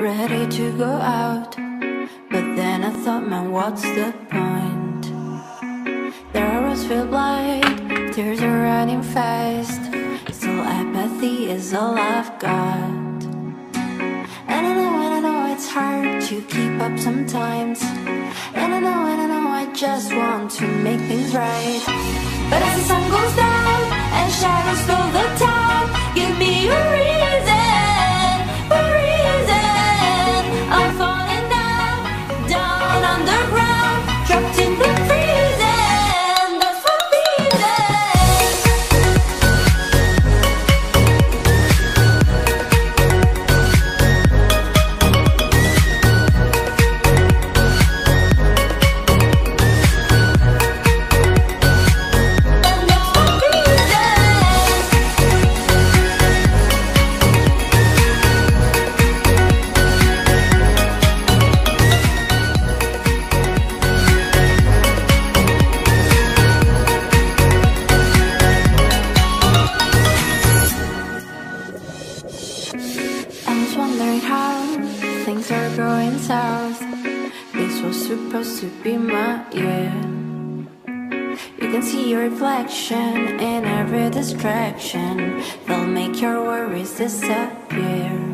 ready to go out. But then I thought, man, what's the point? Their arrows feel blind, tears are running fast. Still apathy is all I've got. And I know it's hard to keep up sometimes. And I know I just want to make things right. But as the sun goes down and shadows fill the town, give me a reason, a reason. I'm falling down, down underground, trapped in the freezing. That's what wondering how things are going south. This was supposed to be my year. You can see your reflection in every distraction. They'll make your worries disappear.